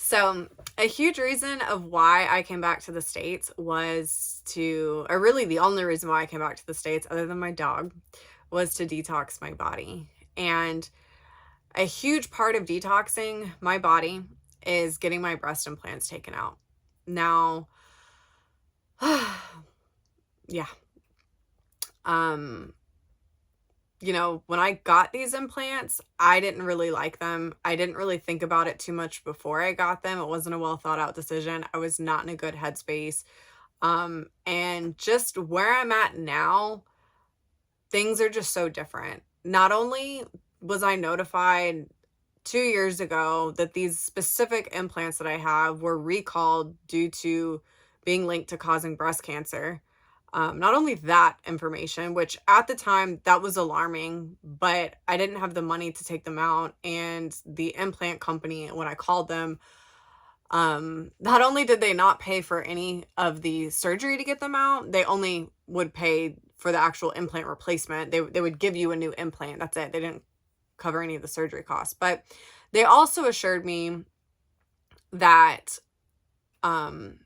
So, a huge reason of why I came back to the States or really the only reason why I came back to the States, other than my dog, was to detox my body. And a huge part of detoxing my body is getting my breast implants taken out. Now, yeah, um, when I got these implants, I didn't really like them. I didn't really think about it too much before I got them. It wasn't a well thought out decision. I was not in a good headspace. And just where I'm at now, things are just so different. Not only was I notified 2 years ago that these specific implants that I have were recalled due to being linked to causing breast cancer. Not only that information, which at the time that was alarming, but I didn't have the money to take them out. And the implant company, when I called them, not only did they not pay for any of the surgery to get them out, they only would pay for the actual implant replacement. They would give you a new implant. That's it. They didn't cover any of the surgery costs. But they also assured me that um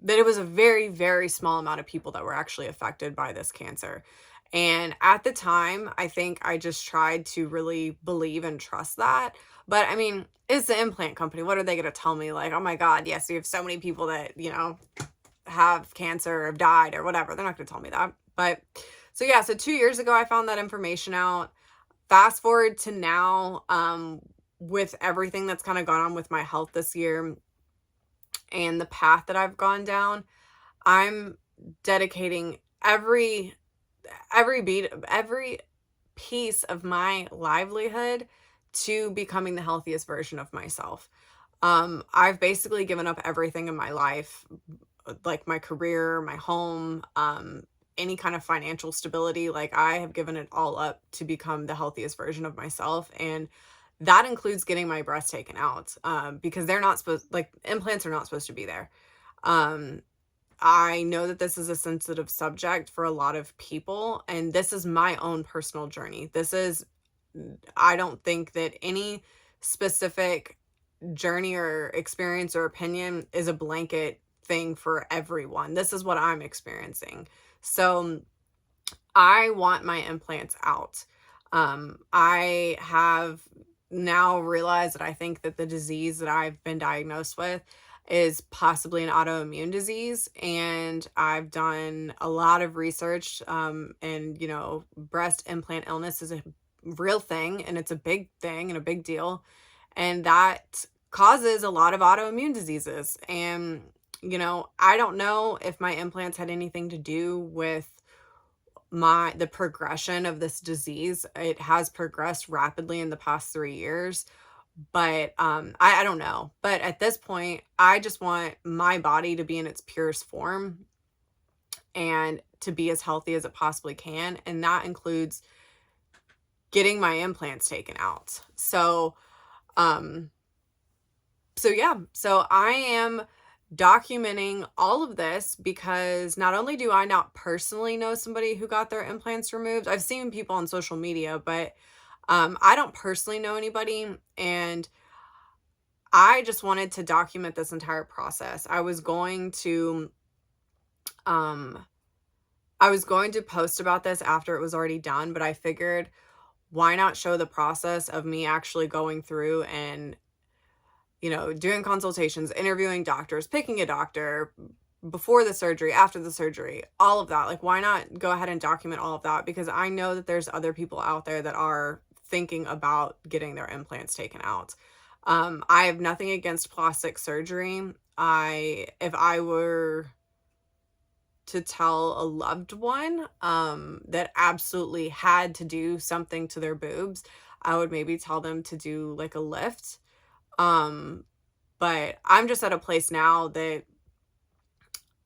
that it was a very, very small amount of people that were actually affected by this cancer. And at the time, I think I just tried to really believe and trust that. But I mean, it's the implant company. What are they going to tell me? Like, oh my God, yes, we have so many people that, have cancer or have died or whatever. They're not going to tell me that. But so, yeah, so 2 years ago, I found that information out. Fast forward to now, with everything that's kind of gone on with my health this year and the path that I've gone down, I'm dedicating every piece of my livelihood to becoming the healthiest version of myself. I've basically given up everything in my life, like my career, my home, any kind of financial stability. Like I have given it all up to become the healthiest version of myself. And that includes getting my breast taken out, because they're not supposed, like implants are not supposed to be there. Um, I know that this is a sensitive subject for a lot of people, and this is my own personal journey. I don't think that any specific journey or experience or opinion is a blanket thing for everyone. This is what I'm experiencing. So I want my implants out. I have now realized that I think that the disease that I've been diagnosed with is possibly an autoimmune disease. And I've done a lot of research, and, breast implant illness is a real thing and it's a big thing and a big deal. And that causes a lot of autoimmune diseases. And, I don't know if my implants had anything to do with the progression of this disease. It has progressed rapidly in the past 3 years, but I don't know. But at this point, I just want my body to be in its purest form and to be as healthy as it possibly can, and that includes getting my implants taken out. Um so yeah, so I am documenting all of this because not only do I not personally know somebody who got their implants removed, I've seen people on social media, but I don't personally know anybody. And I just wanted to document this entire process. Um, I was going to post about this after it was already done, but I figured why not show the process of me actually going through and doing consultations, interviewing doctors, picking a doctor before the surgery, after the surgery, all of that. Like, why not go ahead and document all of that? Because I know that there's other people out there that are thinking about getting their implants taken out. I have nothing against plastic surgery. If I were to tell a loved one, that absolutely had to do something to their boobs, I would maybe tell them to do like a lift. But I'm just at a place now that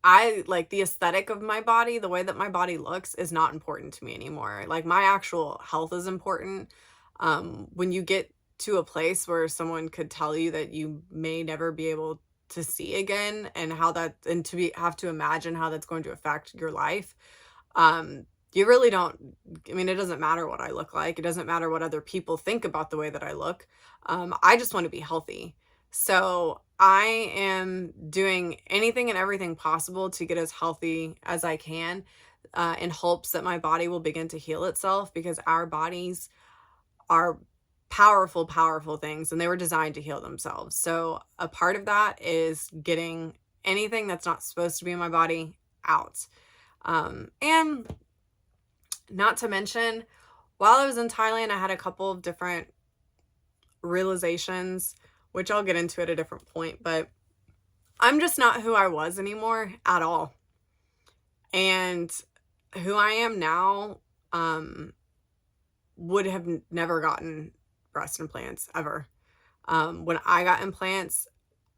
I like the aesthetic of my body, the way that my body looks is not important to me anymore. Like my actual health is important. When you get to a place where someone could tell you that you may never be able to see again and have to imagine how that's going to affect your life. You really don't, I mean, it doesn't matter what I look like. It doesn't matter what other people think about the way that I look. I just want to be healthy. So I am doing anything and everything possible to get as healthy as I can, in hopes that my body will begin to heal itself, because our bodies are powerful, powerful things, and they were designed to heal themselves. So a part of that is getting anything that's not supposed to be in my body out. And not to mention, while I was in Thailand, I had a couple of different realizations, which I'll get into at a different point, but I'm just not who I was anymore at all. And who I am now, would have never gotten breast implants ever. When I got implants,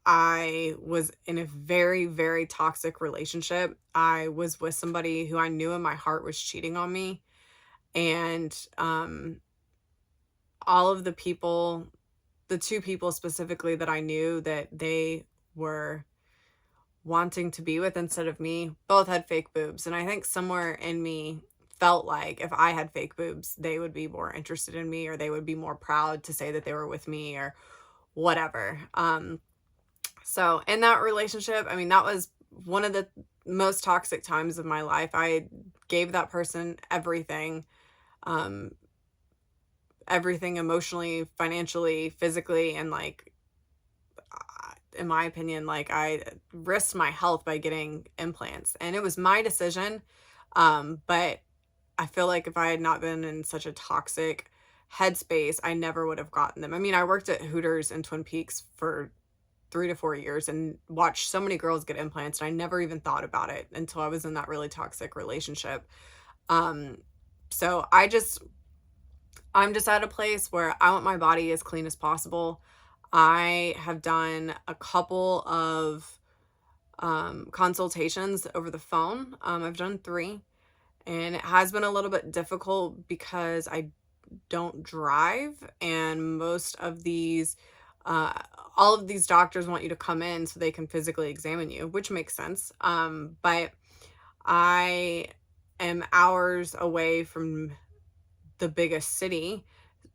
I was in a very, very toxic relationship. I was with somebody who I knew in my heart was cheating on me. And all of the people, the two people specifically that I knew that they were wanting to be with instead of me, both had fake boobs. And I think somewhere in me felt like if I had fake boobs, they would be more interested in me, or they would be more proud to say that they were with me, or whatever. So in that relationship, I mean, that was one of the most toxic times of my life. I gave that person everything, um, everything emotionally, financially, physically, and like, in my opinion, like I risked my health by getting implants, and it was my decision. But I feel like if I had not been in such a toxic headspace, I never would have gotten them. I mean, I worked at Hooters in Twin Peaks for 3 to 4 years and watched so many girls get implants, and I never even thought about it until I was in that really toxic relationship. Um, so I'm just at a place where I want my body as clean as possible. I have done a couple of consultations over the phone. I've done 3, and it has been a little bit difficult because I don't drive, and most of these, uh, all of these doctors want you to come in so they can physically examine you, which makes sense. But I am hours away from the biggest city,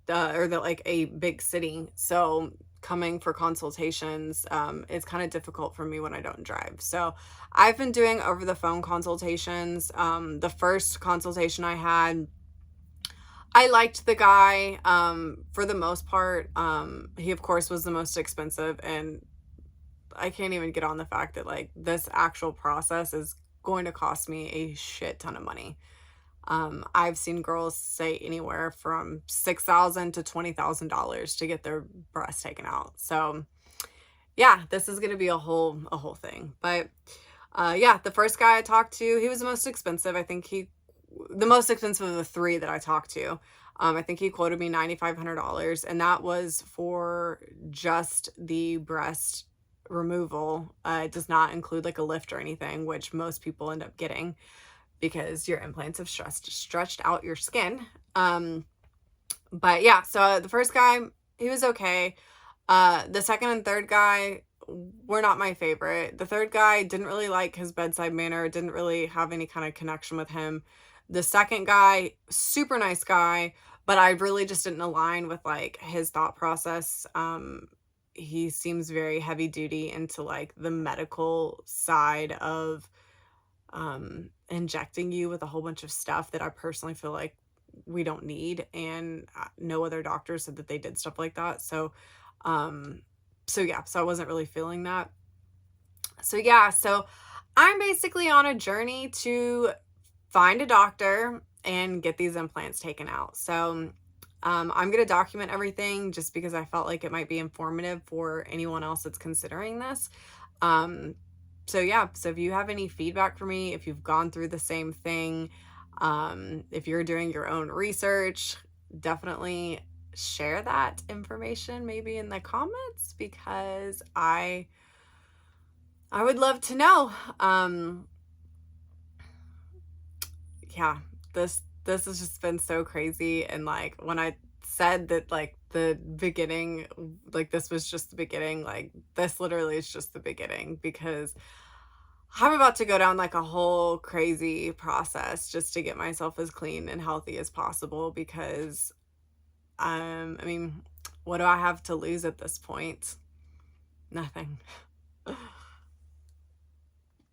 or the like a big city. So coming for consultations, it's kind of difficult for me when I don't drive. So I've been doing over the phone consultations. The first consultation I had, I liked the guy, for the most part. He of course was the most expensive, and I can't even get on the fact that like this actual process is going to cost me a shit ton of money. I've seen girls say anywhere from $6,000 to $20,000 to get their breast taken out. So yeah, this is gonna be a whole thing. But yeah, the first guy I talked to, he was the most expensive. I think the most expensive of the 3 that I talked to. I think he quoted me $9,500, and that was for just the breast removal. It does not include like a lift or anything, which most people end up getting because your implants have stretched out your skin. But yeah, so the first guy, he was okay. The second and third guy were not my favorite. The third guy didn't really like his bedside manner, didn't really have any kind of connection with him. The second guy, super nice guy, but I really just didn't align with like his thought process. He seems very heavy duty into like the medical side of injecting you with a whole bunch of stuff that I personally feel like we don't need, and no other doctor said that they did stuff like that. So yeah, so I wasn't really feeling that. So yeah, so I'm basically on a journey to find a doctor and get these implants taken out. So I'm going to document everything just because I felt like it might be informative for anyone else that's considering this. Um, so yeah, so if you have any feedback for me, if you've gone through the same thing, if you're doing your own research, definitely share that information maybe in the comments, because I would love to know. Yeah, this has just been so crazy. And like when I said that like the beginning, like this was just the beginning, like this literally is just the beginning, because I'm about to go down like a whole crazy process just to get myself as clean and healthy as possible, because I mean, what do I have to lose at this point? Nothing.